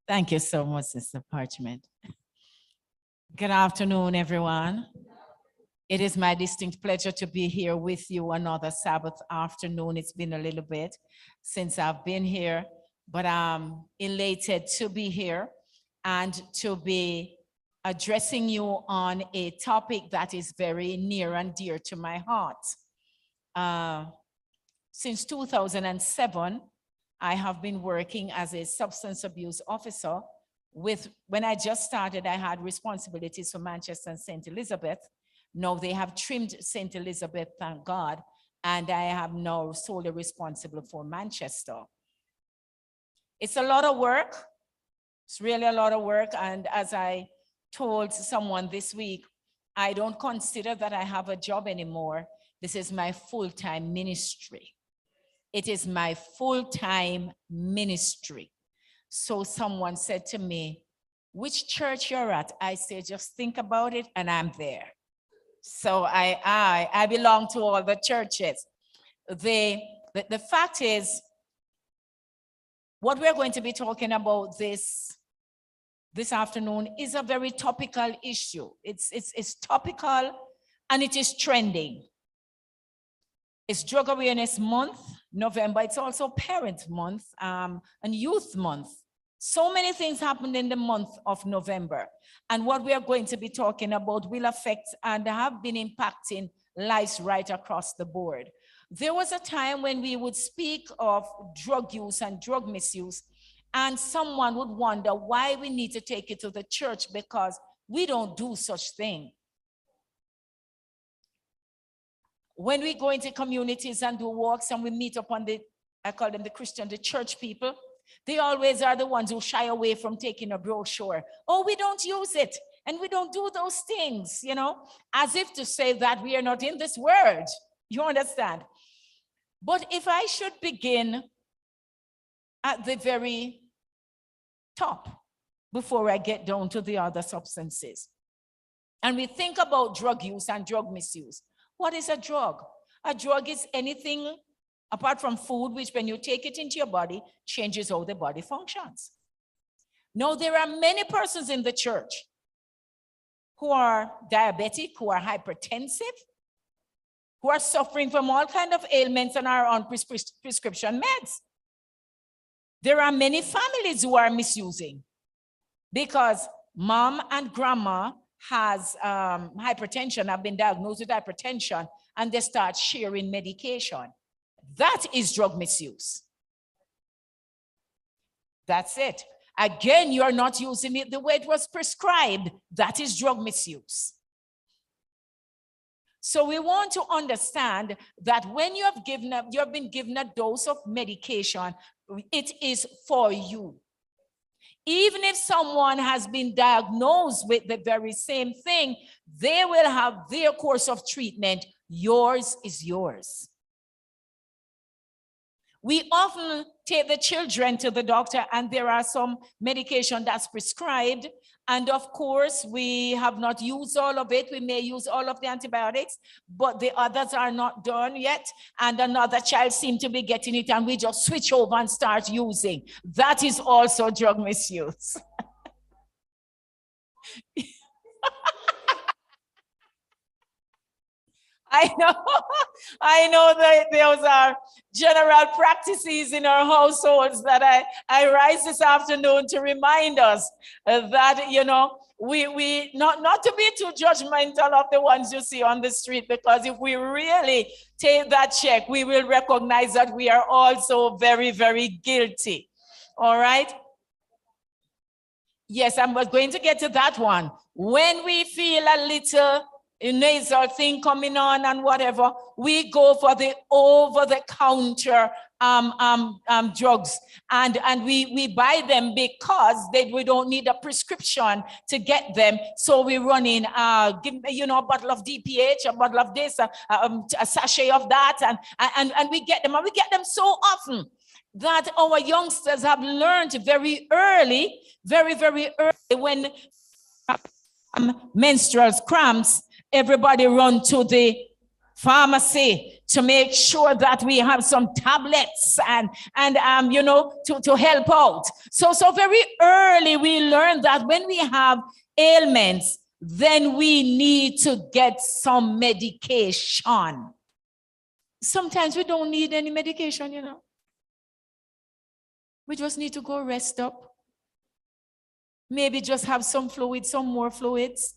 Thank you so much, Sister Parchment. Good afternoon, everyone. It is my distinct pleasure to be here with you another Sabbath afternoon. It's been a little bit since I've been here, but I'm elated to be here and to be addressing you on a topic that is very near and dear to my heart. Since 2007, I have been working as a substance abuse officer. When I just started, I had responsibilities for Manchester and St. Elizabeth. Now they have trimmed St. Elizabeth, thank God, and I am now solely responsible for Manchester. It's a lot of work. It's really a lot of work. And as I told someone this week, I don't consider that I have a job anymore. This is my full-time ministry. It is my full-time ministry. So someone said to me, which church you're at? I say, just think about it and I'm there. So I belong to all the churches. The fact is, what we're going to be talking about this afternoon is a very topical issue. It's topical and it is trending. It's Drug Awareness Month, November. It's also Parent Month and Youth Month. So many things happened in the month of November. And what we are going to be talking about will affect and have been impacting lives right across the board. There was a time when we would speak of drug use and drug misuse, and someone would wonder why we need to take it to the church because we don't do such thing. When we go into communities and do walks and we meet upon I call them the church people, they always are the ones who shy away from taking a brochure. Oh, we don't use it and we don't do those things, as if to say that we are not in this world. You understand? But if I should begin at the very top before I get down to the other substances, and we think about drug use and drug misuse. What is a drug? A drug is anything apart from food, which when you take it into your body, changes how the body functions. Now, there are many persons in the church who are diabetic, who are hypertensive, who are suffering from all kinds of ailments and are on prescription meds. There are many families who are misusing because mom and grandma has hypertension, have been diagnosed with hypertension, and they start sharing medication. That is drug misuse. That's it. Again, you're not using it the way it was prescribed. That is drug misuse. So we want to understand that when you have been given a dose of medication, it is for you. Even if someone has been diagnosed with the very same thing, they will have their course of treatment. Yours is yours. We often take the children to the doctor and there are some medication that's prescribed. And of course, we have not used all of it. We may use all of the antibiotics, but the others are not done yet. And another child seems to be getting it and we just switch over and start using. That is also drug misuse. I know that those are general practices in our households that I rise this afternoon to remind us that, we not to be too judgmental of the ones you see on the street, because if we really take that check, we will recognize that we are also very, very guilty. All right? Yes, I'm going to get to that one. When we feel a little nasal thing coming on and whatever, we go for the over-the-counter drugs, and we buy them because we don't need a prescription to get them. So we run in, a bottle of DPH, a bottle of this, a sachet of that, and we get them, and we get them so often that our youngsters have learned very early, very, very early, when menstrual cramps, everybody run to the pharmacy to make sure that we have some tablets and to help out. So very early we learned that when we have ailments, then we need to get some medication. Sometimes we don't need any medication, We just need to go rest up. Maybe just have some fluids, some more fluids,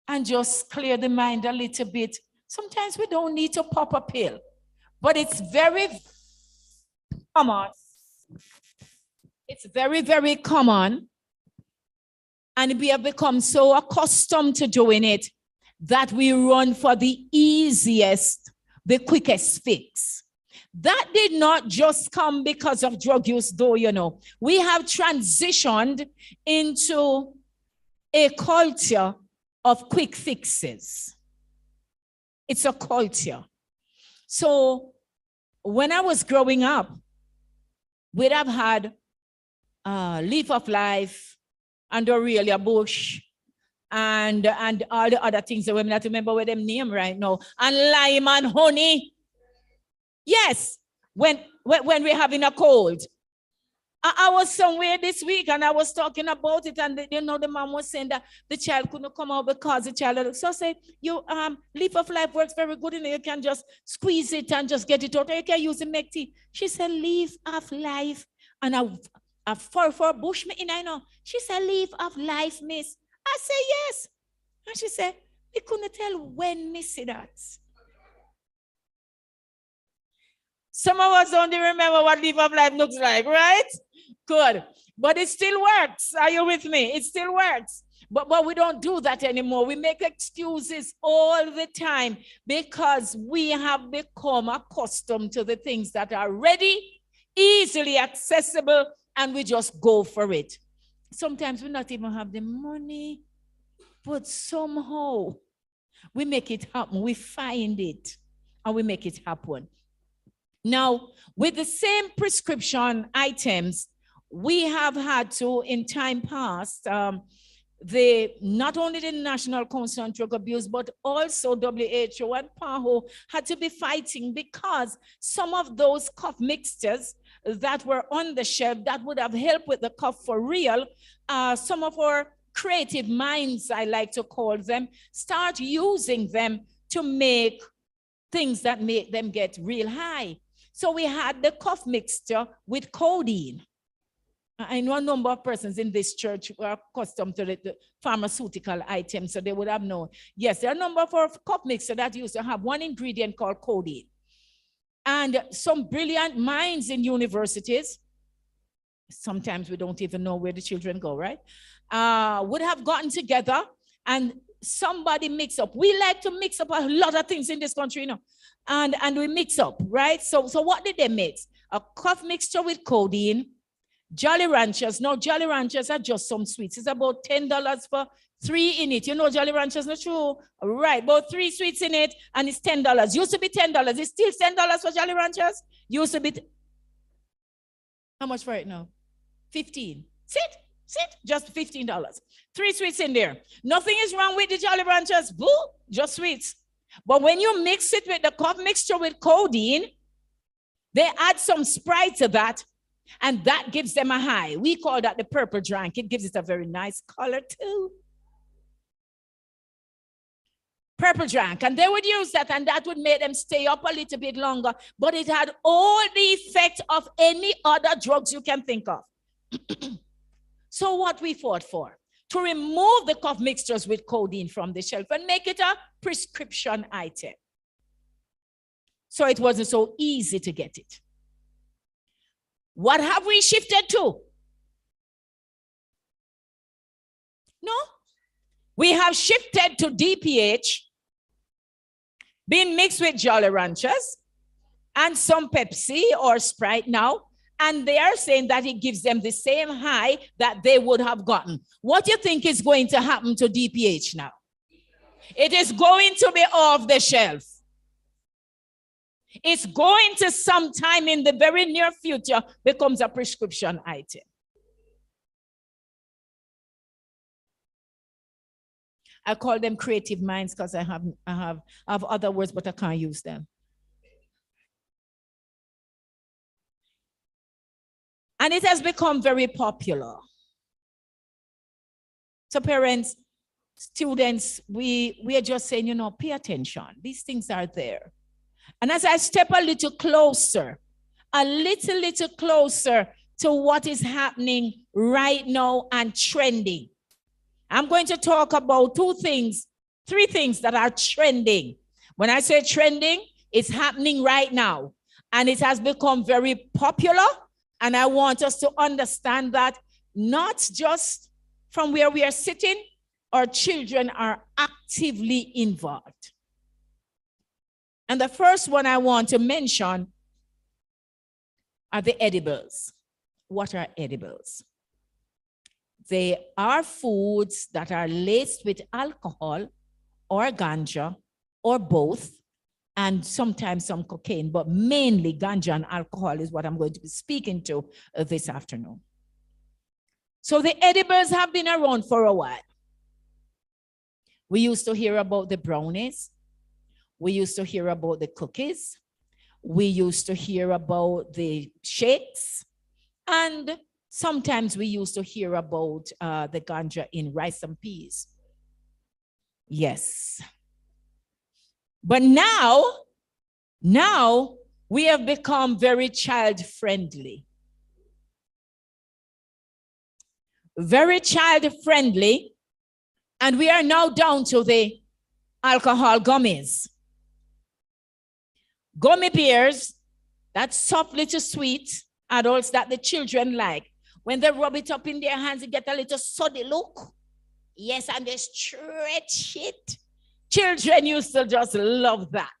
and just clear the mind a little bit. Sometimes we don't need to pop a pill, but it's very common. It's very, very common. And we have become so accustomed to doing it that we run for the easiest, the quickest fix. That did not just come because of drug use, though, We have transitioned into a culture of quick fixes. It's a culture. So when I was growing up, we'd have had Leaf of Life and Aurelia Bush and all the other things that we not remember what them name right now, and lime and honey. Yes, when we're having a cold. I was somewhere this week and I was talking about it, and the mom was saying that the child couldn't come out because the child. So I said, Leaf of Life works very good, you can just squeeze it and just get it out. Or you can use it make tea. She said, Leaf of Life. And a for bush, I know. She said, Leaf of Life, miss. I said, yes. And she said, we couldn't tell when miss that. Some of us only remember what Leaf of Life looks like, right? Good. But it still works. Are you with me? It still works. But we don't do that anymore. We make excuses all the time because we have become accustomed to the things that are ready, easily accessible, and we just go for it. Sometimes we not even have the money, but somehow we make it happen. We find it and we make it happen. Now, with the same prescription items, we have had to, in time past, not only the National Council on Drug Abuse, but also WHO and PAHO had to be fighting because some of those cough mixtures that were on the shelf that would have helped with the cough for real, some of our creative minds, I like to call them, start using them to make things that make them get real high. So we had the cough mixture with codeine. I know a number of persons in this church who are accustomed to the pharmaceutical items, so they would have known. Yes, there are a number of cough mixture that used to have one ingredient called codeine. And some brilliant minds in universities, sometimes we don't even know where the children go, right? Would have gotten together and somebody mix up. We like to mix up a lot of things in this country, and we mix up, right? So what did they mix? A cough mixture with codeine, Jolly Ranchers. Now, Jolly Ranchers are just some sweets. It's about $10 for 3 in it. Jolly Ranchers, not true? Right, about 3 sweets in it, and it's $10. Used to be $10. It's still $10 for Jolly Ranchers. Used to be. How much for it now? 15. Sit. Just $15. 3 sweets in there. Nothing is wrong with the Jolly Ranchers. Boo, just sweets. But when you mix it with the cough mixture with codeine, they add some Sprite to that, and that gives them a high. We call that the purple drink. It gives it a very nice color too. Purple drink. And they would use that, and that would make them stay up a little bit longer. But it had all the effect of any other drugs you can think of. So what we fought for? To remove the cough mixtures with codeine from the shelf and make it a prescription item. So it wasn't so easy to get it. What have we shifted to? No. We have shifted to DPH being mixed with Jolly Ranchers and some Pepsi or Sprite now. And they are saying that it gives them the same high that they would have gotten. What do you think is going to happen to DPH now? It is going to be off the shelf. It's going to sometime in the very near future becomes a prescription item. I call them creative minds because I have other words, but I can't use them. And it has become very popular. So parents, students, we are just saying, pay attention. These things are there. And as I step a little closer to what is happening right now and trending, I'm going to talk about three things that are trending. When I say trending, it's happening right now. And it has become very popular. And I want us to understand that not just from where we are sitting, our children are actively involved. And the first one I want to mention are the edibles. What are edibles? They are foods that are laced with alcohol or ganja or both, and sometimes some cocaine, but mainly ganja and alcohol is what I'm going to be speaking to this afternoon. So the edibles have been around for a while. We used to hear about the brownies. We used to hear about the cookies. We used to hear about the shakes. And sometimes we used to hear about the ganja in rice and peas. Yes. But now we have become very child-friendly. Very child-friendly. And we are now down to the alcohol gummies. Gummy bears, that soft little sweet adults that the children like. When they rub it up in their hands, they get a little soddy look. Yes, and they stretch it. Children used to just love that.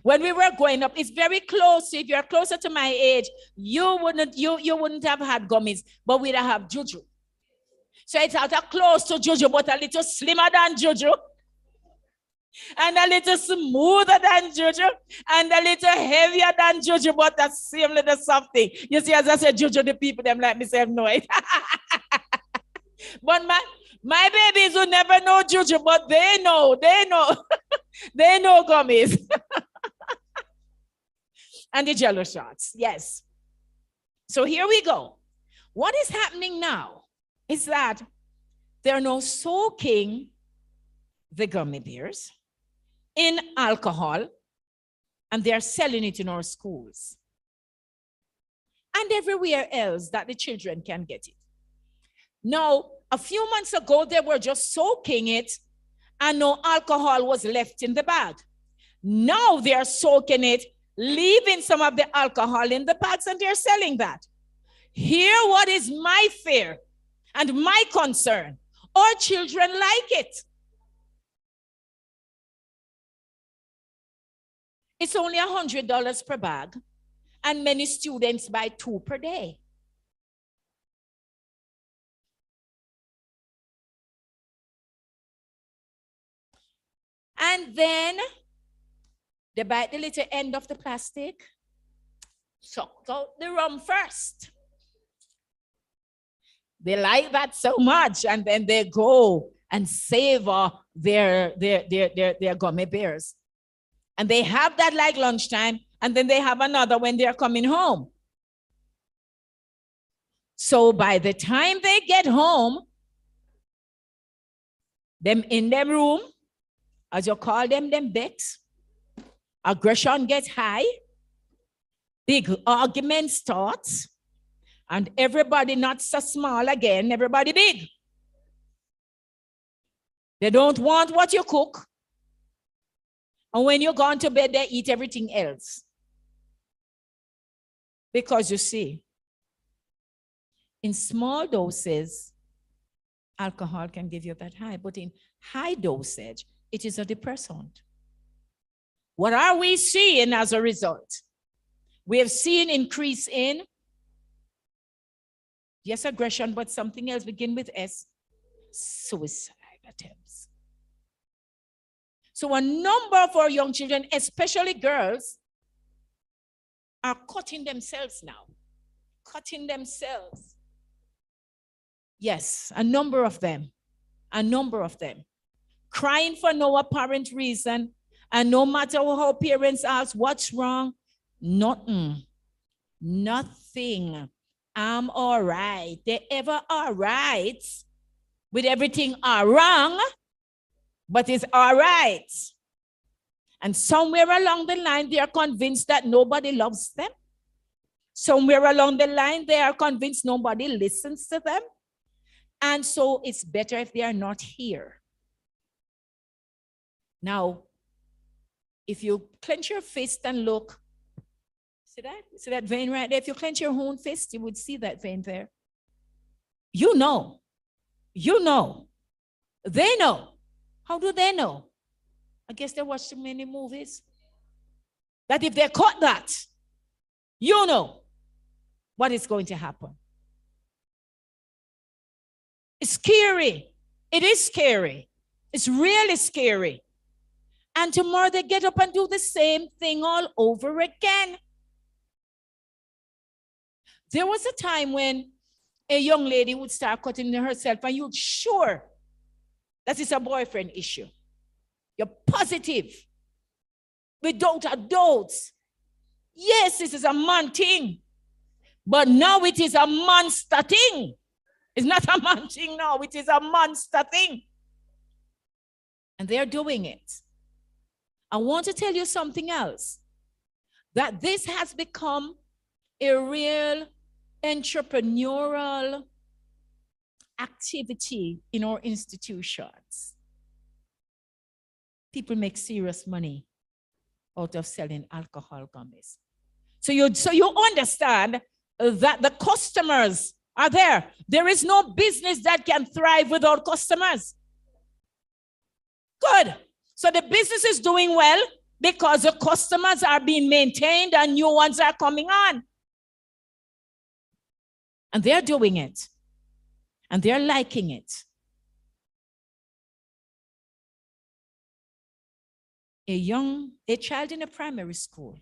When we were growing up, it's very close. If you're closer to my age, you wouldn't have had gummies, but we'd have juju. So it's out of close to juju, but a little slimmer than juju, and a little smoother than juju, and a little heavier than juju, but the same little something. You see, as I said, juju, the people, them like me say, know it. But my babies will never know juju, but they know. They know gummies. And the jello shots, yes. So here we go. What is happening now is that they're now soaking the gummy bears in alcohol, and they're selling it in our schools and everywhere else that the children can get it. Now, a few months ago, they were just soaking it and no alcohol was left in the bag. Now they're soaking it, leaving some of the alcohol in the bags, and they're selling that. Here, what is my fear and my concern? Our children like it. It's only $100 per bag, and many students buy 2 per day. And then they bite the little end of the plastic, suck out the rum first. They like that so much, and then they go and savor their gummy bears. And they have that like lunchtime, and then they have another when they're coming home. So by the time they get home, them in them room, as you call them bets, aggression gets high, big argument starts, and everybody not so small again, everybody big. They don't want what you cook. And when you're gone to bed, they eat everything else. Because you see, in small doses, alcohol can give you that high, but in high dosage, it is a depressant. What are we seeing as a result? We have seen increase in, yes, aggression, but something else begin with S, suicide attempts. So a number of our young children, especially girls, are cutting themselves now. Cutting themselves. Yes, a number of them crying for no apparent reason, and no matter how parents ask, what's wrong? Nothing. I'm all right. They ever all right with everything are wrong, but it's all right. And somewhere along the line, they are convinced that nobody loves them. Somewhere along the line, they are convinced nobody listens to them. And so it's better if they are not here. Now, if you clench your fist and look, see that? See that vein right there? If you clench your own fist, you would see that vein there. You know. You know. They know. How do they know? I guess they watch too many movies. That if they caught that, you know what is going to happen. It's scary. It is scary. It's really scary. And tomorrow they get up and do the same thing all over again. There was a time when a young lady would start cutting herself and you're sure that it's a boyfriend issue. You're positive. Without a doubt. Yes, this is a man thing. But now it is a monster thing. It's not a man thing now. It is a monster thing. And they're doing it. I want to tell you something else. That this has become a real entrepreneurial activity in our institutions. People make serious money out of selling alcohol gummies. So you understand that the customers are there. There is no business that can thrive without customers. Good. So the business is doing well because the customers are being maintained and new ones are coming on. And they're doing it. And they're liking it. A child in a primary school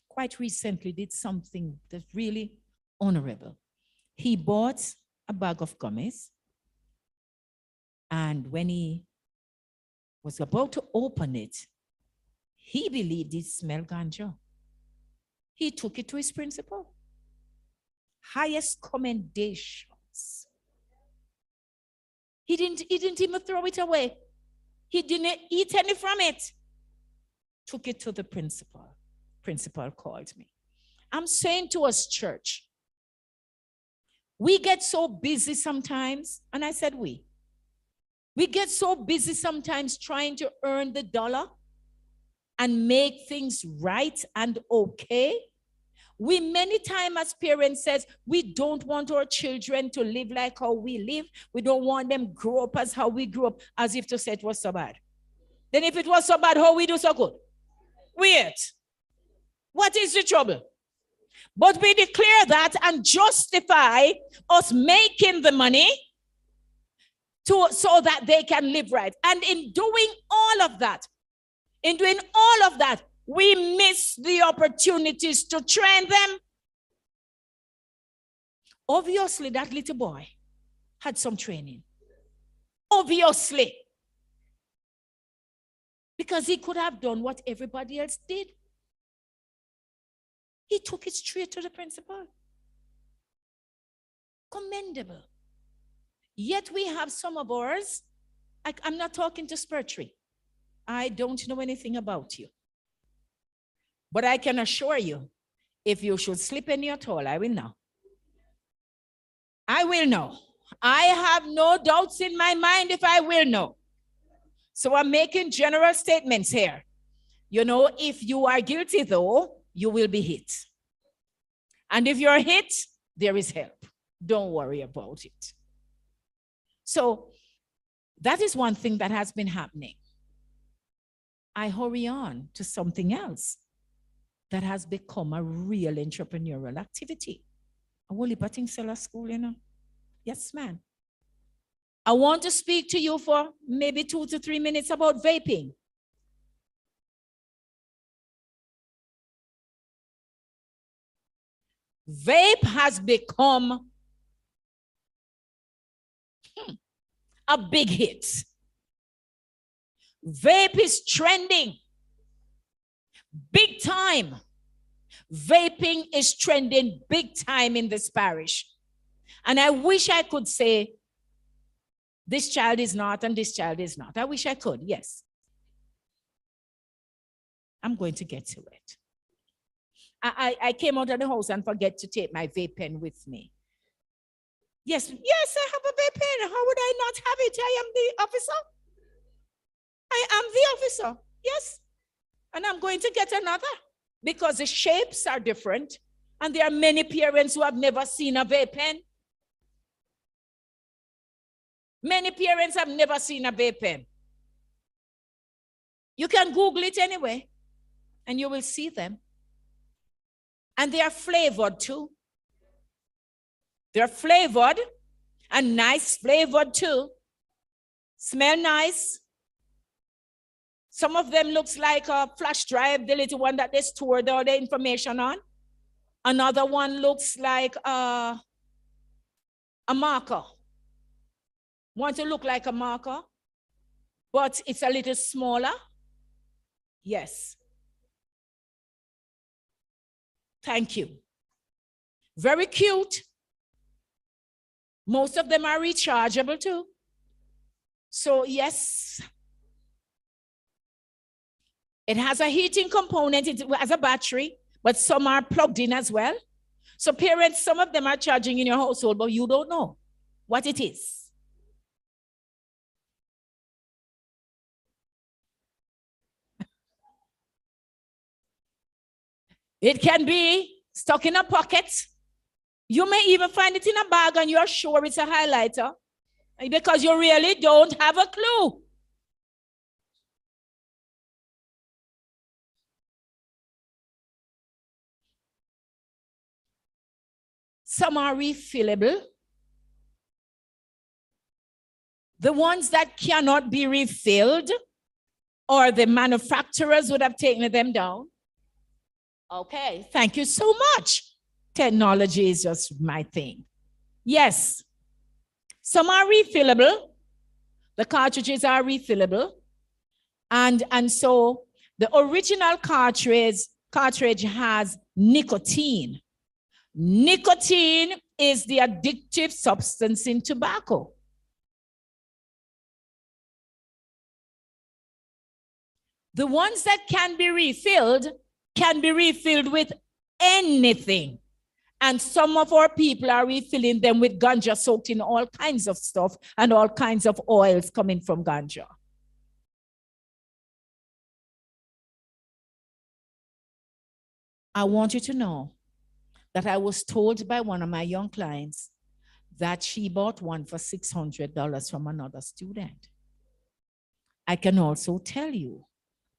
quite recently did something that's really honorable. He bought a bag of gummies, and when he was about to open it, he believed it smelled ganja. He took it to his principal. Highest commendations. He didn't even throw it away. He didn't eat any from it. Took it to the principal. Principal called me. I'm saying to us, church, we get so busy sometimes, and I said we get so busy sometimes trying to earn the dollar and make things right and okay. We many times as parents says, we don't want our children to live like how we live. We don't want them grow up as how we grew up, as if to say it was so bad. Then if it was so bad, how we do so good? Wait. What is the trouble? But we declare that and justify us making the money so that they can live right. And in doing all of that, we miss the opportunities to train them. Obviously, that little boy had some training. Obviously. Because he could have done what everybody else did. He took it straight to the principal. Commendable. Yet we have some of ours. I'm not talking to Spur. I don't know anything about you. But I can assure you, if you should slip any at all, I will know. I will know. I have no doubts in my mind if I will know. So I'm making general statements here. You know, if you are guilty though, you will be hit. And if you're hit, there is help. Don't worry about it. So that is one thing that has been happening. I hurry on to something else that has become a real entrepreneurial activity. I will be at Seller School, you know. Yes, ma'am. I want to speak to you for maybe 2 to 3 minutes about vaping. Vape has become a big hit. Vape is trending. Big time. Vaping is trending big time in this parish. And I wish I could say, this child is not and this child is not. I wish I could, yes. I'm going to get to it. I came out of the house and forget to take my vape pen with me. Yes, I have a vape pen. How would I not have it? I am the officer. I am the officer, yes. And I'm going to get another because the shapes are different. And there are many parents who have never seen a vape pen. Many parents have never seen a vape pen. You can Google it anyway, and you will see them. And they are flavored too. They're flavored and nice flavored too. Smell nice. Some of them looks like a flash drive, the little one that they stored all the information on. Another one looks like a marker. Want to look like a marker, but it's a little smaller. Yes. Thank you. Very cute. Most of them are rechargeable too. So yes, it has a heating component, it has a battery, but some are plugged in as well. So parents, some of them are charging in your household, but you don't know what it is. It can be stuck in a pocket. You may even find it in a bag and you're sure it's a highlighter because you really don't have a clue. Some are refillable. The ones that cannot be refilled, or the manufacturers would have taken them down. Okay, thank you so much. Technology is just my thing. Yes, some are refillable. The cartridges are refillable. And so the original cartridge has nicotine. Nicotine is the addictive substance in tobacco. The ones that can be refilled with anything. And some of our people are refilling them with ganja soaked in all kinds of stuff and all kinds of oils coming from ganja. I want you to know that I was told by one of my young clients that she bought one for $600 from another student. I can also tell you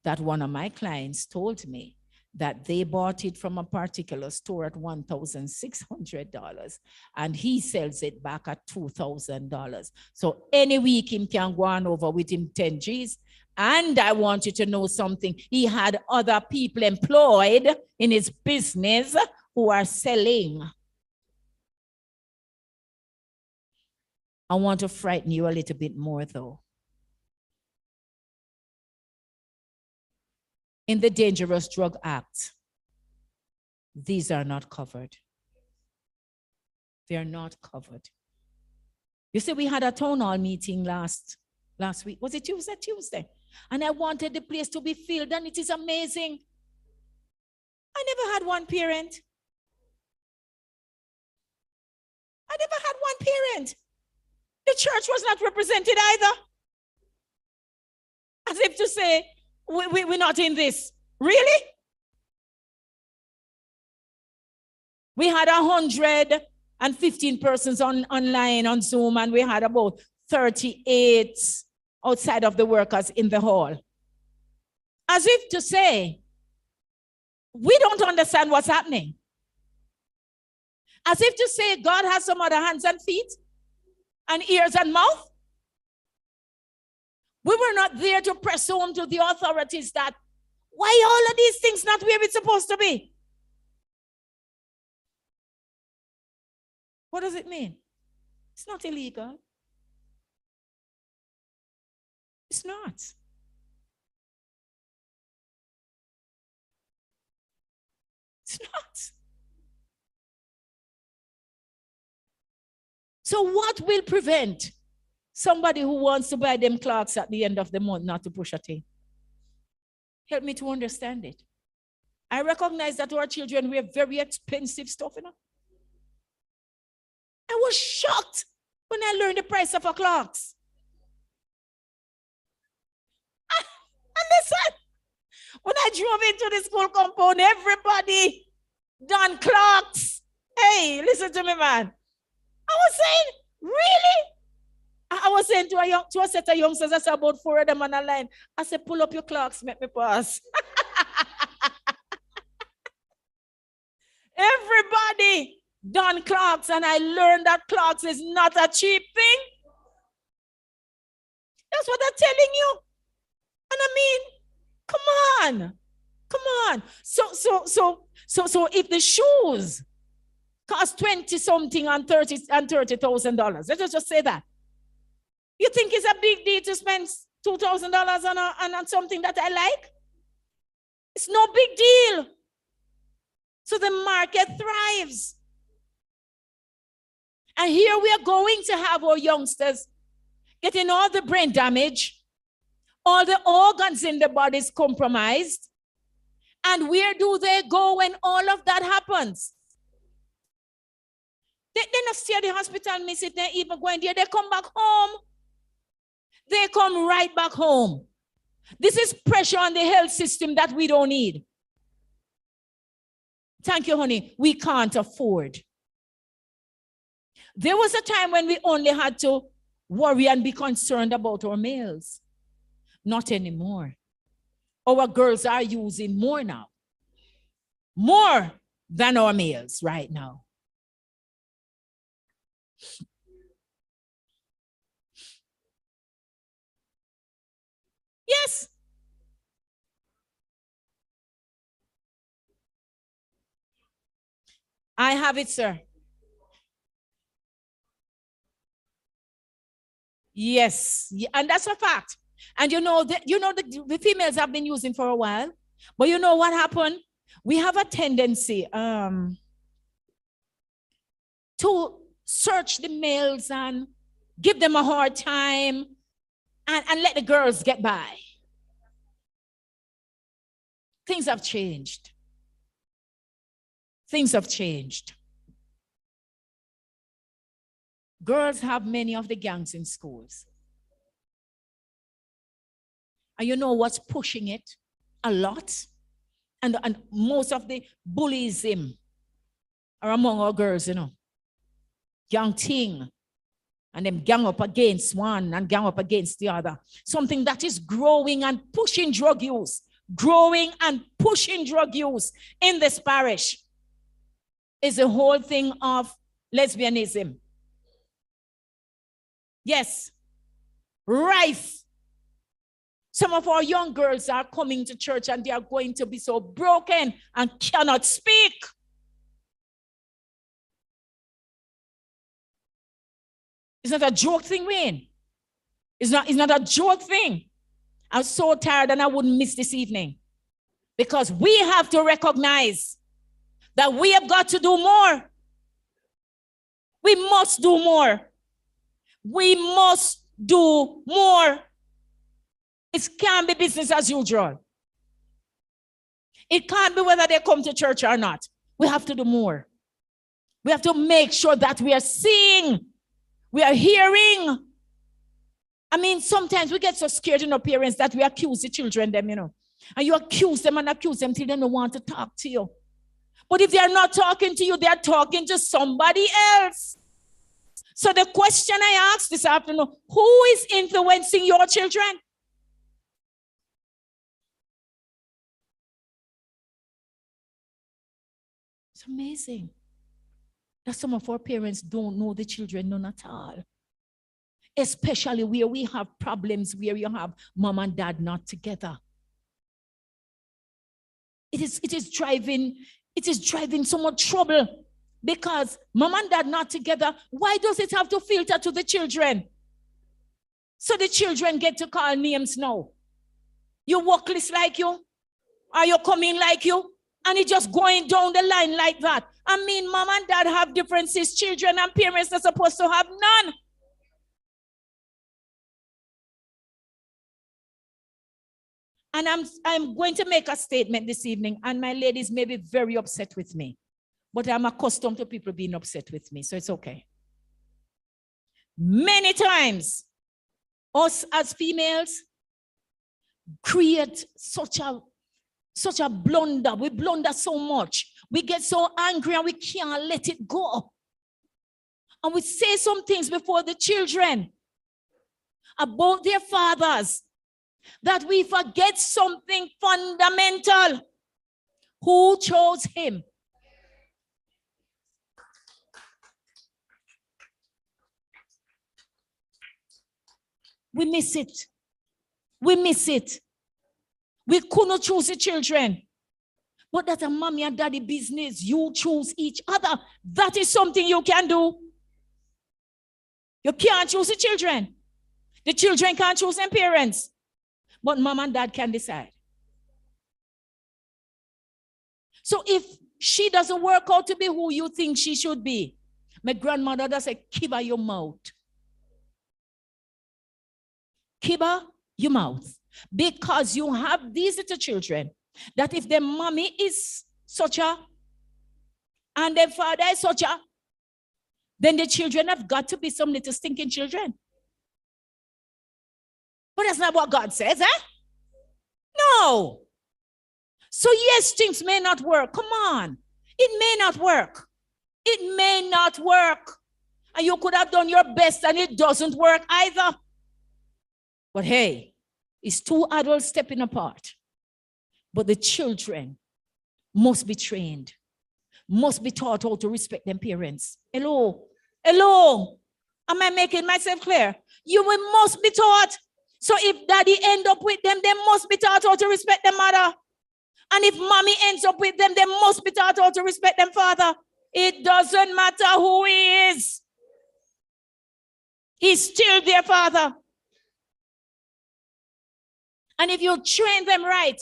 that one of my clients told me that they bought it from a particular store at $1,600 and he sells it back at $2,000. So any week him can go on over with him 10 G's. And I want you to know something. He had other people employed in his business who are selling. I want to frighten you a little bit more though. In the Dangerous Drug Act, these are not covered. They are not covered. You see, we had a town hall meeting last week. Was it Tuesday? Tuesday. And I wanted the place to be filled, and it is amazing. I never had one parent. I never had one parent. The church was not represented either. As if to say, we're not in this. Really? We had 115 persons online on Zoom, and we had about 38 outside of the workers in the hall. As if to say, we don't understand what's happening. As if to say, God has some other hands and feet and ears and mouth. We were not there to presume to the authorities that why all of these things not where it's supposed to be. What does it mean? It's not illegal. It's not. It's not. So what will prevent somebody who wants to buy them clocks at the end of the month not to push a thing? Help me to understand it. I recognize that our children wear very expensive stuff, you know. I was shocked when I learned the price of a clocks. And listen, when I drove into the school compound, everybody done clocks. Hey, listen to me, man. I was saying, really? I was saying to a set of youngsters, I said about 4 of them on a line. I said, pull up your clocks, make me pass. Everybody done clocks, and I learned that clocks is not a cheap thing. That's what I'm telling you. And I mean, come on. So if the shoes cost 20 something and $30,000, let's just say that. You think it's a big deal to spend $2,000 on something that I like? It's no big deal. So the market thrives. And here we are going to have our youngsters getting all the brain damage, all the organs in the body is compromised. And where do they go when all of that happens? They not stay at the hospital, miss it, they even go in there, they come back home. They come right back home. This is pressure on the health system that we don't need. Thank you, honey. We can't afford. There was a time when we only had to worry and be concerned about our males. Not anymore. Our girls are using more now. More than our males right now. Yes. I have it, sir. Yes, and that's a fact. And the females have been using for a while, but you know what happened? We have a tendency to search the males and give them a hard time and let the girls get by. Things have changed. Things have changed. Girls have many of the gangs in schools. And you know what's pushing it? A lot. And most of the bullyism are among our girls, you know. Gang thing. And them gang up against one and gang up against the other. Something that is growing and pushing drug use. Growing and pushing drug use in this parish is the whole thing of lesbianism. Yes, rife. Some of our young girls are coming to church and they are going to be so broken and cannot speak. It's not a joke thing, Wayne. It's not a joke thing. I'm so tired and I wouldn't miss this evening. Because we have to recognize that we have got to do more. We must do more. We must do more. It can't be business as usual. It can't be whether they come to church or not. We have to do more. We have to make sure that we are seeing, we are hearing. I mean, sometimes we get so scared in our parents that we accuse the children them, you know. And you accuse them till they don't want to talk to you. But if they are not talking to you, they are talking to somebody else. So the question I asked this afternoon, who is influencing your children? It's amazing that some of our parents don't know the children none at all. Especially where we have problems where you have mom and dad not together. It is driving so much trouble. Because mom and dad not together, why does it have to filter to the children? So the children get to call names now. You workless like you? Are you coming like you? And it's just going down the line like that. I mean, mom and dad have differences. Children and parents are supposed to have none. And I'm going to make a statement this evening, and my ladies may be very upset with me, but I'm accustomed to people being upset with me, so it's okay. Many times, us as females create such a blunder. We blunder so much. We get so angry and we can't let it go. And we say some things before the children about their fathers that we forget something fundamental. Who chose him? We miss it. We miss it. We could not choose the children. But that's a mommy and daddy business. You choose each other. That is something you can do. You can't choose the children. The children can't choose their parents. But mom and dad can decide. So if she doesn't work out to be who you think she should be, my grandmother does say, keep your mouth. Keep your mouth. Because you have these little children that if their mommy is such a and their father is such a, then the children have got to be some little stinking children. But that's not what God says, eh? No. So yes, things may not work. Come on. It may not work. It may not work. And you could have done your best and it doesn't work either. But hey, it's two adults stepping apart. But the children must be trained, must be taught how to respect their parents. Hello? Hello? Am I making myself clear? You must be taught. So if daddy end up with them, they must be taught how to respect their mother. And if mommy ends up with them, they must be taught how to respect them father. It doesn't matter who he is. He's still their father. And if you train them right,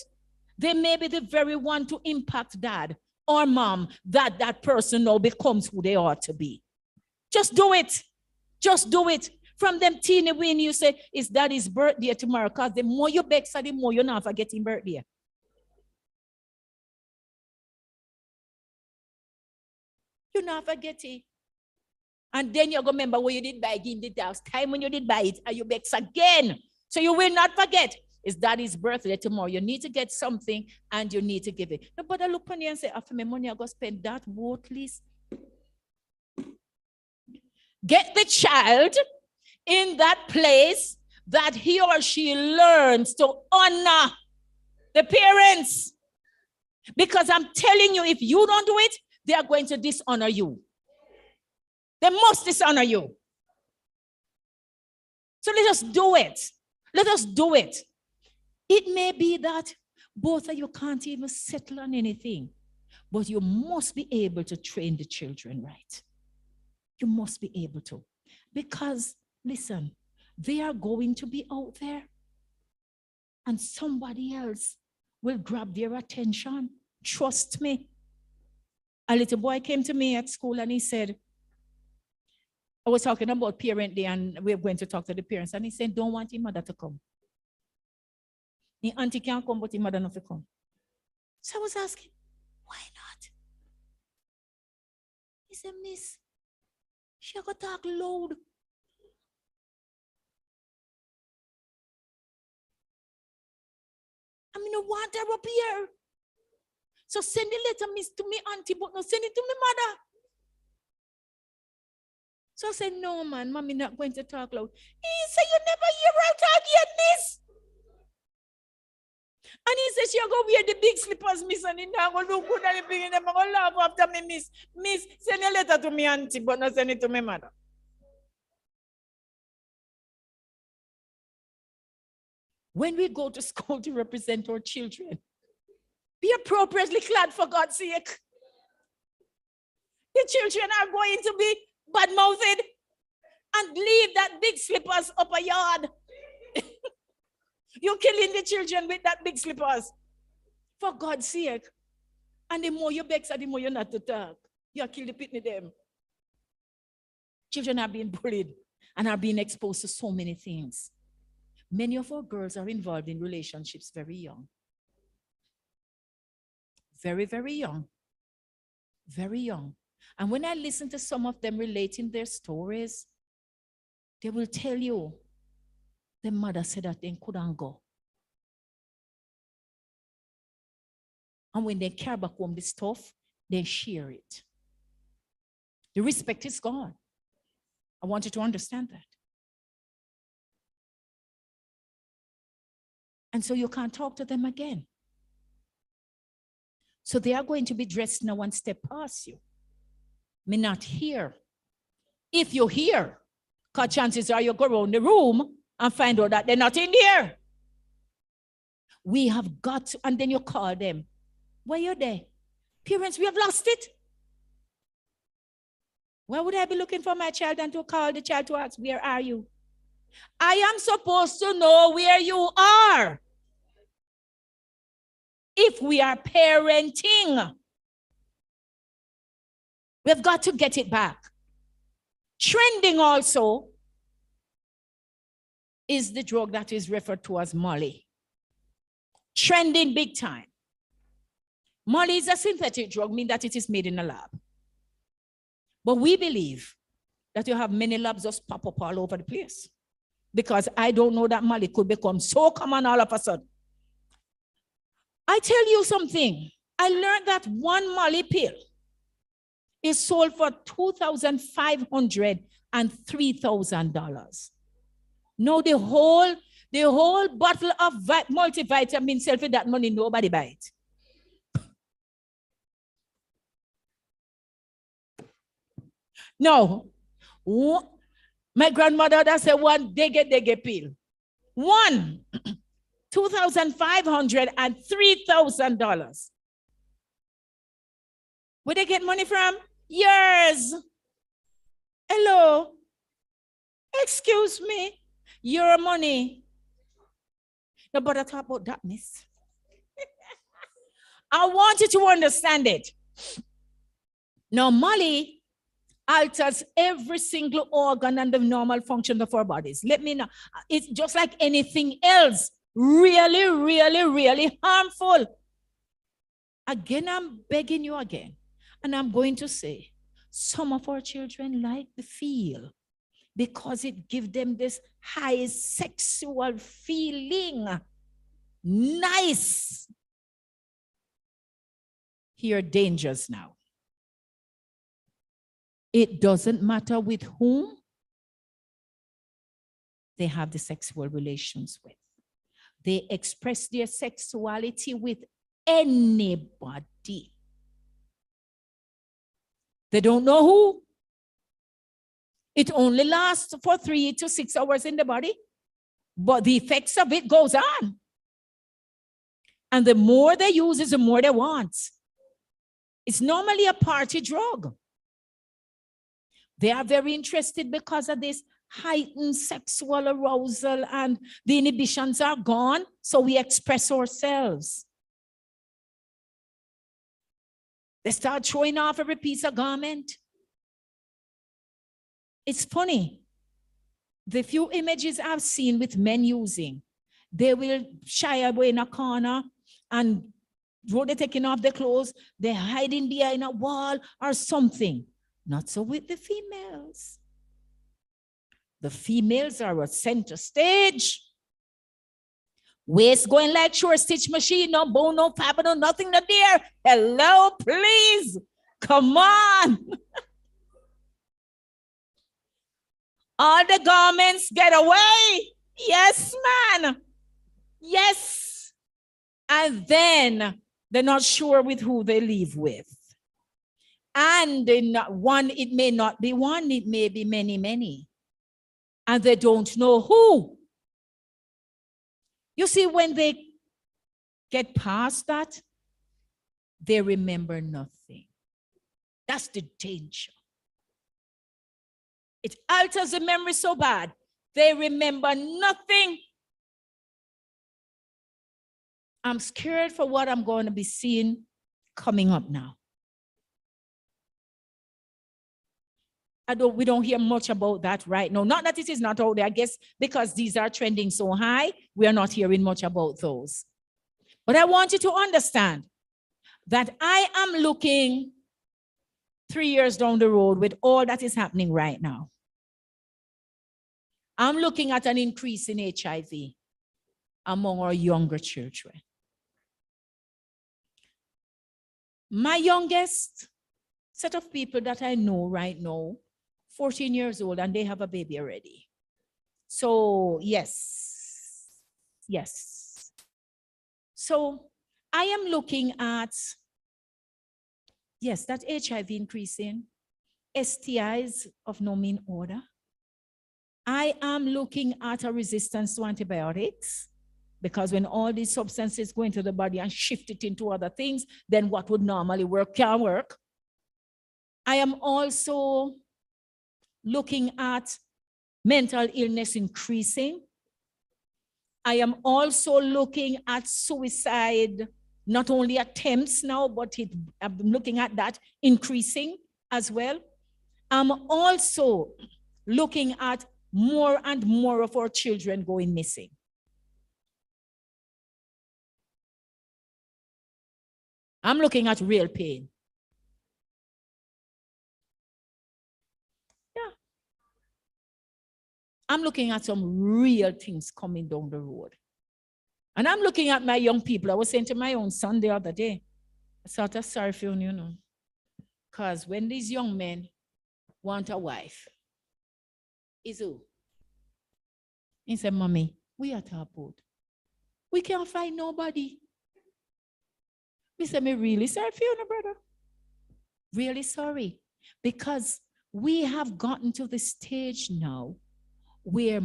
they may be the very one to impact dad or mom, that person now becomes who they ought to be. Just do it. Just do it. From them teeny when you say, it's daddy's birthday tomorrow, because the more you beg, the more you're not forgetting birthday. You not forget it. And then you're going to remember what you did by him the last time when you did buy it, and you beg again. So you will not forget. It's daddy's birthday tomorrow. You need to get something and you need to give it. Nobody look on you and say, after my money, I go spend that worthless. Get the child in that place that he or she learns to honor the parents. Because I'm telling you, if you don't do it, they are going to dishonor you. They must dishonor you. So let us do it. Let us do it. It may be that both of you can't even settle on anything, but you must be able to train the children right. You must be able to. Because, listen, they are going to be out there and somebody else will grab their attention. Trust me. A little boy came to me at school and he said, I was talking about parent day and we're going to talk to the parents. And he said, don't want your mother to come. The auntie can't come, but the mother not to come. So I was asking, why not? He said, miss, she got to talk loud. I mean, I want her up here. So send the letter, miss, to me auntie, but not send it to me mother. So I said, no, man, mommy not going to talk loud. He said, you never hear her talk yet, miss. And he said, she'll go wear the big slippers, miss, and then I'm going to look good at the beginning. I'm going to laugh after me, miss. Miss, send a letter to me auntie, but not send it to my mother. When we go to school to represent our children, be appropriately clad for God's sake. The children are going to be bad-mouthed and leave that big slippers up a yard. You're killing the children with that big slippers. For God's sake. And the more you beg, the more you're not to talk. You kill the pitney them. Children are being bullied and are being exposed to so many things. Many of our girls are involved in relationships very young. Very, very young. Very young. And when I listen to some of them relating their stories, they will tell you the mother said that they couldn't go. And when they carry back home the stuff, they share it. The respect is gone. I want you to understand that. And so you can't talk to them again. So they are going to be dressed now one step past you. May not hear. If you hear, because chances are you go around the room and find out that they're not in there. We have got to, and then you call them. Why are you there? Parents, we have lost it. Why would I be looking for my child and to call the child to ask, where are you? I am supposed to know where you are. If we are parenting, we've got to get it back. Trending also is the drug that is referred to as Molly. Trending big time. Molly is a synthetic drug, meaning that it is made in a lab. But we believe that you have many labs just pop up all over the place. Because I don't know that Molly could become so common all of a sudden. I tell you something. I learned that one Molly pill is sold for $2,500 and $3,000. No, the whole bottle of multivitamin sell for that money, nobody buy it. No. My grandmother that said one dege pill. One. $2,500 and $3,000. Where they get money from? Yours. Hello. Excuse me. Your money. No, but I talk about that, miss. I want you to understand it. Now, Molly alters every single organ and the normal function of our bodies. Let me know. It's just like anything else. Really, really, really harmful. Again, I'm begging you again. And I'm going to say, some of our children like the feel because it gives them this high sexual feeling. Nice. Here are dangers now. It doesn't matter with whom they have the sexual relations with. They express their sexuality with anybody. They don't know who. It only lasts for 3 to 6 hours in the body, but the effects of it goes on. And the more they use it, the more they want. It's normally a party drug. They are very interested because of this heightened sexual arousal and the inhibitions are gone, so we express ourselves. They start showing off every piece of garment. It's funny. The few images I've seen with men using, they will shy away in a corner and when they're taking off their clothes, they're hiding behind a wall or something. Not so with the females. The females are at center stage. Waist going like short stitch machine, no bone, no fiber, no nothing, no there. Hello, please. Come on. All the garments get away. Yes, man. Yes. And then they're not sure with who they live with. And one, it may not be one, it may be many, many. And they don't know who. You see, when they get past that, they remember nothing. That's the danger. It alters the memory so bad, they remember nothing. I'm scared for what I'm going to be seeing coming up now. We don't hear much about that right now. Not that it is not out there, I guess, because these are trending so high, we are not hearing much about those. But I want you to understand that I am looking 3 years down the road with all that is happening right now. I'm looking at an increase in HIV among our younger children. My youngest set of people that I know right now, 14 years old, and they have a baby already. So yes. So I am looking at, yes, that HIV increasing, STIs of no mean order. I am looking at a resistance to antibiotics, because when all these substances go into the body and shift it into other things, then what would normally work can't work. I am also looking at mental illness increasing. I am also looking at suicide, not only attempts now, but I'm looking at that increasing as well. I'm also looking at more and more of our children going missing. I'm looking at real pain. Yeah. I'm looking at some real things coming down the road. And I'm looking at my young people. I was saying to my own son the other day, I sort of sorry for you, you know. Because when these young men want a wife, is who? He said, Mommy, we at our boat. We can't find nobody. We said, me really sorry for you, no, brother. Really sorry. Because we have gotten to the stage now where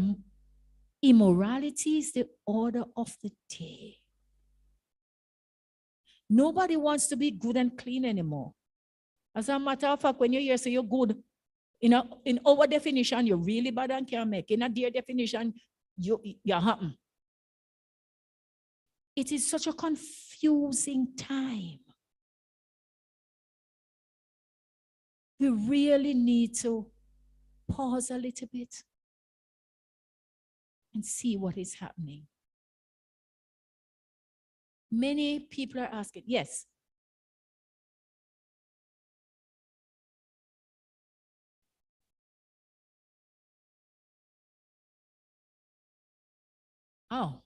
immorality is the order of the day. Nobody wants to be good and clean anymore. As a matter of fact, when you hear say you're good, in our definition, you're really bad and can't make. In a dear definition, you're happen. It is such a confusing time. We really need to pause a little bit and see what is happening. Many people are asking, yes. Oh.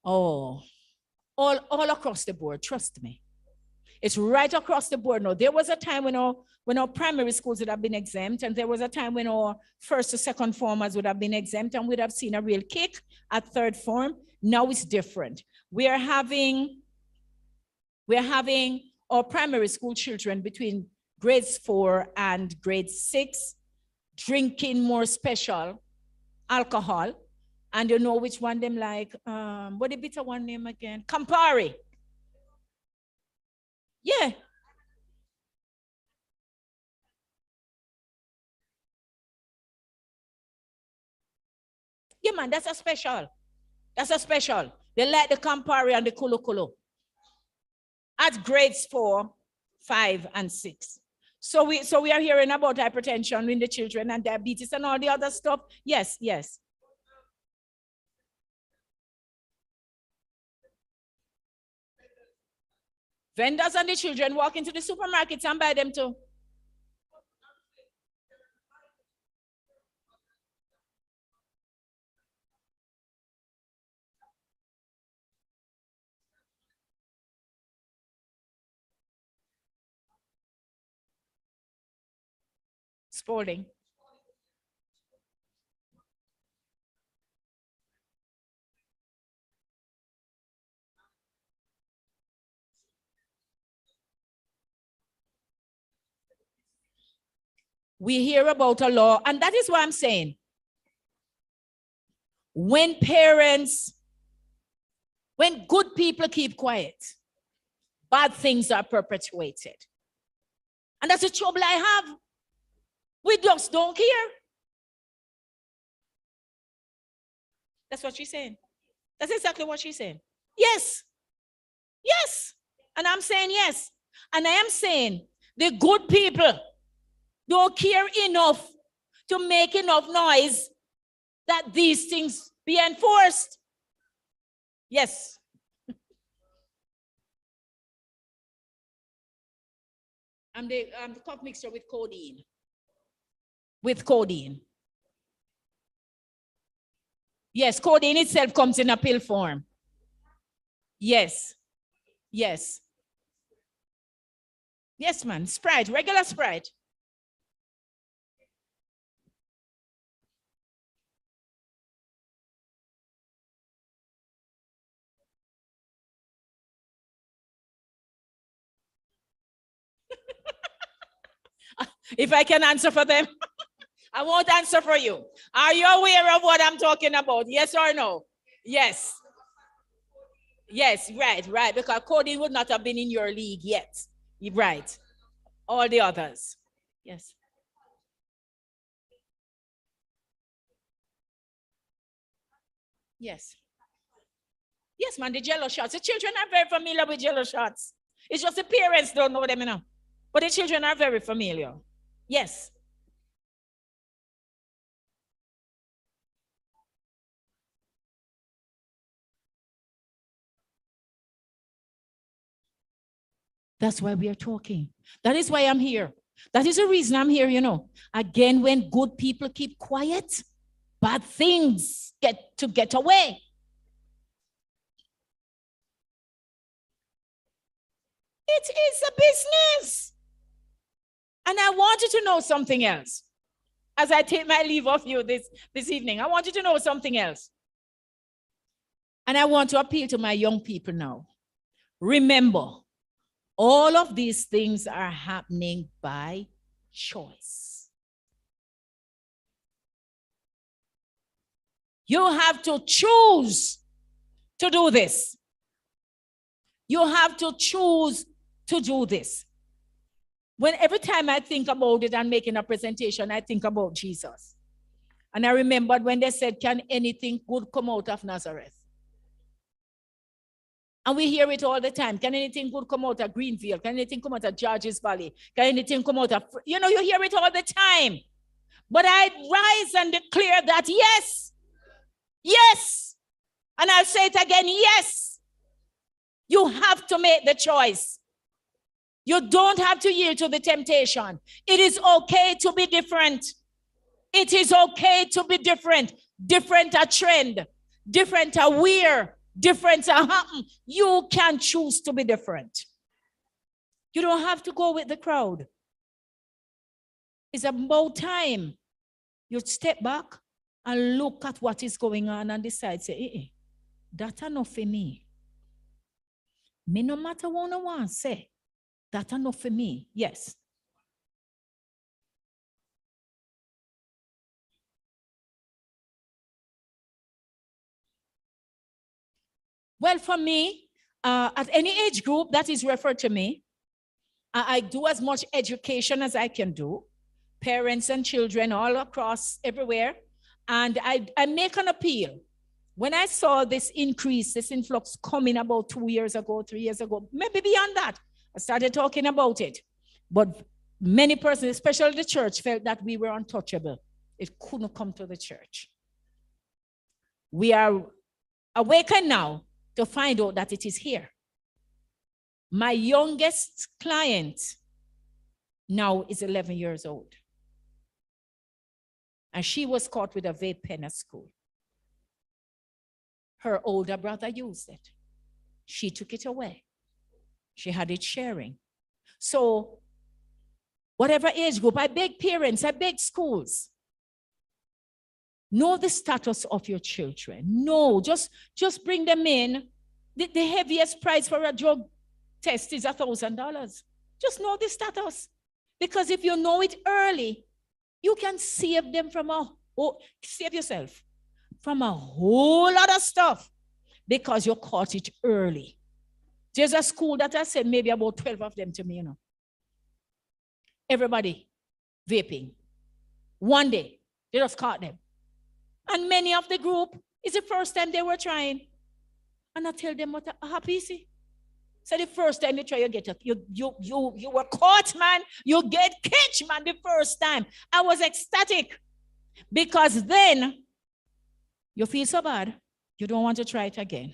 Oh. All across the board, trust me. It's right across the board now. There was a time when our primary schools would have been exempt, and there was a time when our first to second formers would have been exempt, and we'd have seen a real kick at third form. Now it's different. We're having our primary school children between grades 4 and grade 6 drinking more special alcohol. And you know which one them like, what the bitter one name again? Campari. Yeah. Yeah, man, that's a special. That's a special. They like the Campari and the Kulu Kulu. At grades 4, 5, and 6. So we are hearing about hypertension in the children and diabetes and all the other stuff. Yes. Vendors and the children walk into the supermarkets and buy them too. Sporting. We hear about a law, and that is what I'm saying. When good people keep quiet, bad things are perpetuated. And that's the trouble I have. We just don't care. That's what she's saying. That's exactly what she's saying. Yes. And I'm saying yes. And I am saying the good people don't care enough to make enough noise that these things be enforced. Yes. And the cough mixture with codeine. With codeine. Yes, codeine itself comes in a pill form. Yes. Yes. Yes, man. Sprite, regular Sprite. If I can answer for them, I won't answer for you. Are you aware of what I'm talking about? Yes or no? Yes. Yes, right. Because codeine would not have been in your league yet. Right. All the others. Yes. Yes. Yes, man, the jello shots. The children are very familiar with jello shots. It's just the parents don't know them enough. But the children are very familiar. Yes. That's why we are talking. That is why I'm here. That is the reason I'm here, you know. Again, when good people keep quiet, bad things get away. It is a business. And I want you to know something else. As I take my leave of you this evening, I want you to know something else. And I want to appeal to my young people now. Remember, all of these things are happening by choice. You have to choose to do this. You have to choose to do this. When every time I think about it and making a presentation, I think about Jesus. And I remembered when they said, can anything good come out of Nazareth? And we hear it all the time. Can anything good come out of Greenfield? Can anything come out of Georges Valley? Can anything come out of, you hear it all the time. But I rise and declare that yes, yes. And I'll say it again, yes. You have to make the choice. You don't have to yield to the temptation. It is okay to be different. It is okay to be different. Different a trend. Different a wear. Different a happen. You can choose to be different. You don't have to go with the crowd. It's about time you step back and look at what is going on and decide, say, that's enough for me. Me no matter what I want to say, that's enough for me. Yes. Well, for me, at any age group that is referred to me, I do as much education as I can do, parents and children all across everywhere. And I make an appeal. When I saw this increase, this influx coming about 2 years ago, 3 years ago, maybe beyond that, I started talking about it. But many persons, especially the church, felt that we were untouchable. It couldn't come to the church. We are awakened now to find out that it is here. My youngest client now is 11 years old. And she was caught with a vape pen at school. Her older brother used it. She took it away. She had it sharing. So whatever age group, I beg parents, I beg schools, know the status of your children. No, just bring them in. The heaviest price for a drug test is $1,000. Just know the status. Because if you know it early, you can save them from save yourself from a whole lot of stuff because you caught it early. There's a school that I said maybe about 12 of them to me, Everybody vaping. One day, they just caught them. And many of the group, it's the first time they were trying. And I tell them what a happy see. So the first time you try, you get up, you were caught, man. You get catch, man, the first time. I was ecstatic because then you feel so bad. You don't want to try it again.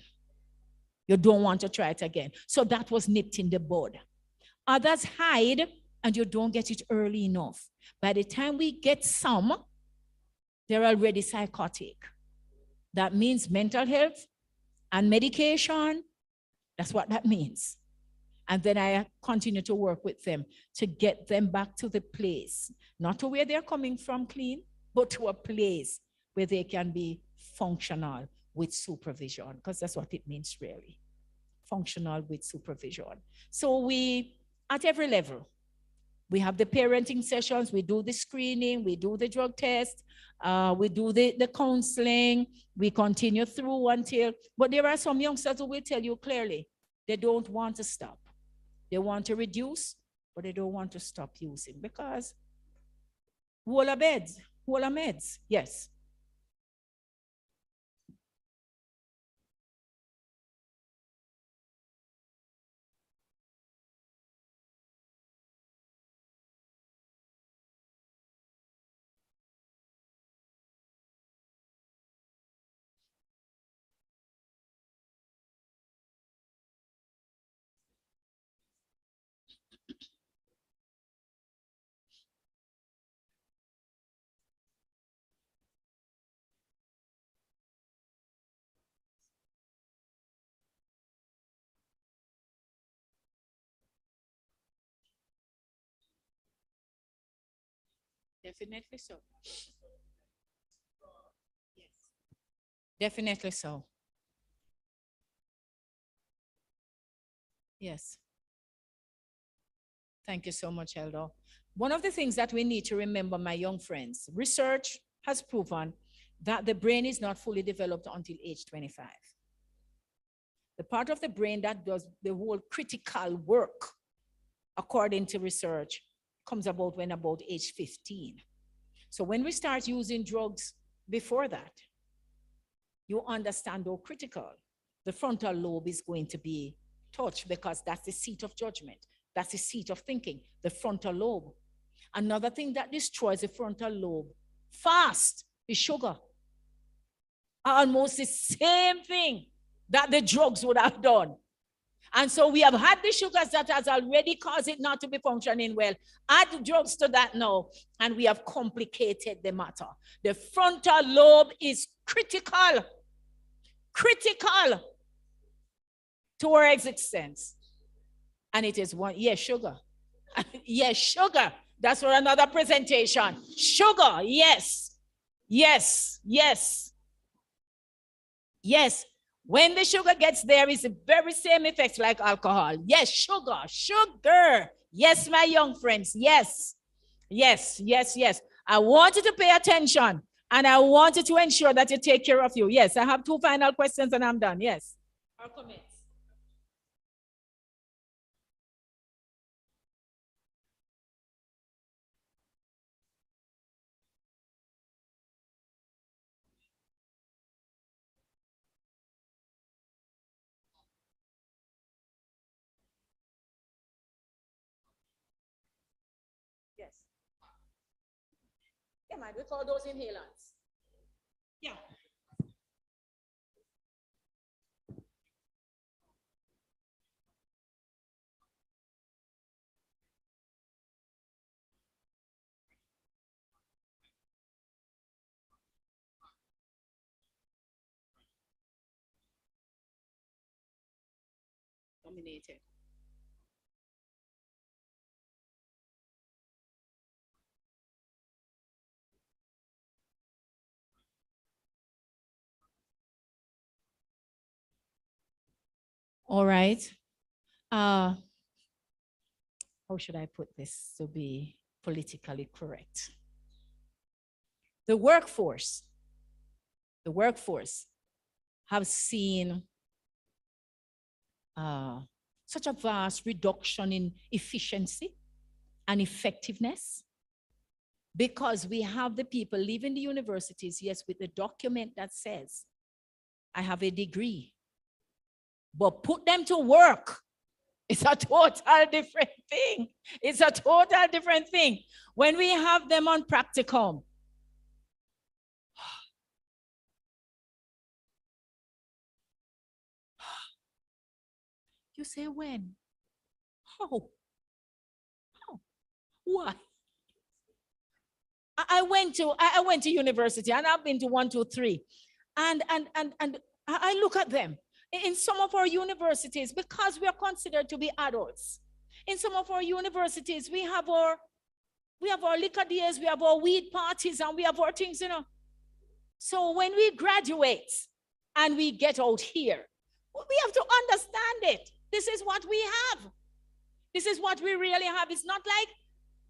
You don't want to try it again. So that was nipped in the bud. Others hide and you don't get it early enough. By the time we get some, they're already psychotic. That means mental health and medication. That's what that means. And then I continue to work with them to get them back to the place, not to where they're coming from clean, but to a place where they can be functional with supervision, because that's what it means really. Functional with supervision. So we, at every level, we have the parenting sessions, we do the screening, we do the drug test, we do the counseling, we continue through until, but there are some youngsters who will tell you clearly, they don't want to stop. They want to reduce, but they don't want to stop using because whole meds, yes. Definitely so. Yes. Definitely so. Yes. Thank you so much, Eldo. One of the things that we need to remember, my young friends, research has proven that the brain is not fully developed until age 25. The part of the brain that does the whole critical work, according to research, comes about when about age 15. So when we start using drugs before that, you understand how critical the frontal lobe is going to be touched, because that's the seat of judgment. That's the seat of thinking, the frontal lobe. Another thing that destroys the frontal lobe fast is sugar. Almost the same thing that the drugs would have done. And so we have had the sugars that has already caused it not to be functioning well. Add drugs to that now, and we have complicated the matter. The frontal lobe is critical to our existence. And it is one, yes, sugar. Yes, sugar. That's for another presentation. Sugar, yes. Yes, yes. Yes. When the sugar gets there, it's the very same effects like alcohol. Yes, sugar. Yes, my young friends. Yes. I want you to pay attention, and I want you to ensure that you take care of you. Yes, I have two final questions and I'm done. Yes. Or comments? Yes. Yeah, man, we call those inhalants. Yeah. Dominated. All right. How should I put this to be politically correct? The workforce have seen such a vast reduction in efficiency and effectiveness, because we have the people leaving the universities, yes, with a document that says, I have a degree, but put them to work It's a total different thing. It's a total different thing. When we have them on practicum, you say when? How? How? Why? I went to university, and I've been to 1, 2, 3. And I look at them. In some of our universities, because we are considered to be adults, in some of our universities, we have our liquor days, we have our weed parties, and we have our things, you know. So when we graduate and we get out here, we have to understand it. This is what we have. This is what we really have. It's not like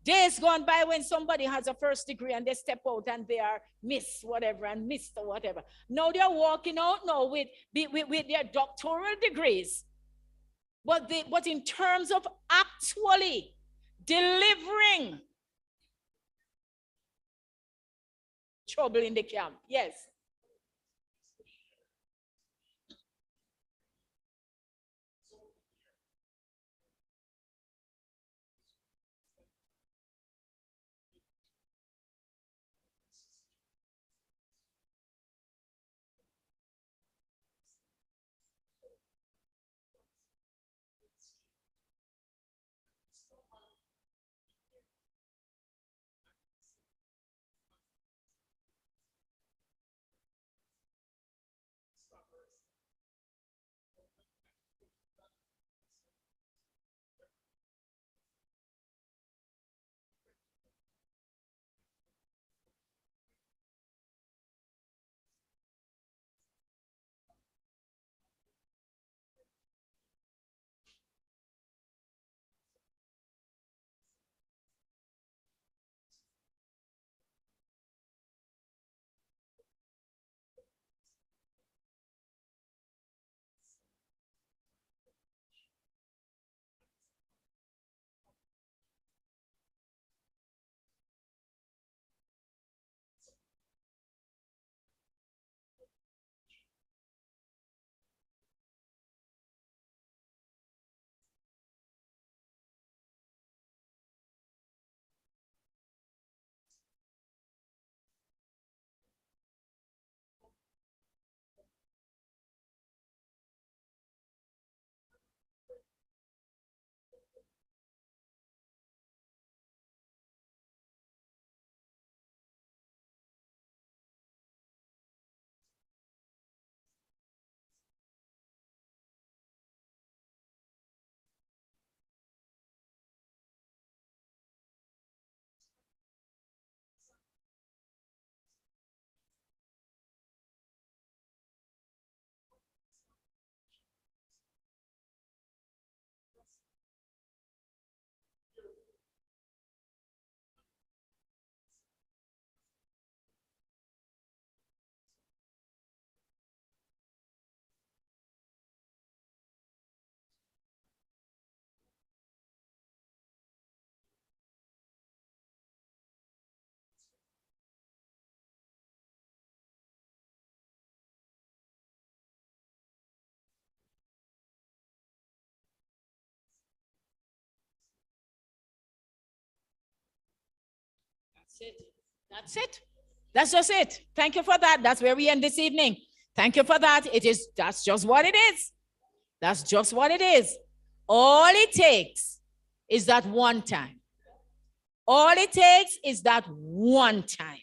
days gone by when somebody has a first degree and they step out and they are Miss whatever and Mr. whatever. Now they're walking out now with their doctoral degrees. But in terms of actually delivering, trouble in the camp. Yes. That's it. That's it. That's just it. Thank you for that. That's where we end this evening. Thank you for that. That's just what it is. That's just what it is. All it takes is that one time. All it takes is that one time.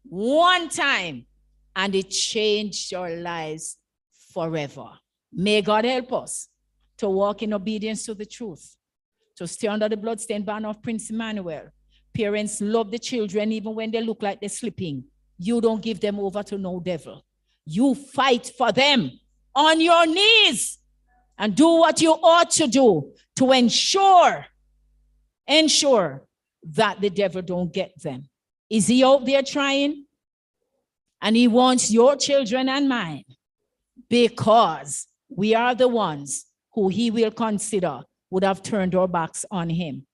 One time. And it changed your lives forever. May God help us to walk in obedience to the truth, to stay under the bloodstained banner of Prince Emmanuel. Parents love the children even when they look like they're sleeping. You don't give them over to no devil. You fight for them on your knees and do what you ought to do to ensure that the devil don't get them. Is he out there trying? And he wants your children and mine, because we are the ones who he will consider would have turned our backs on him.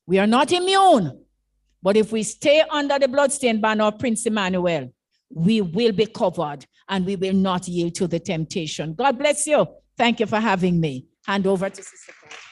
We are not immune, but if we stay under the bloodstained banner of Prince Emmanuel, we will be covered and we will not yield to the temptation. God bless you. Thank you for having me. Hand over to Sister Paul.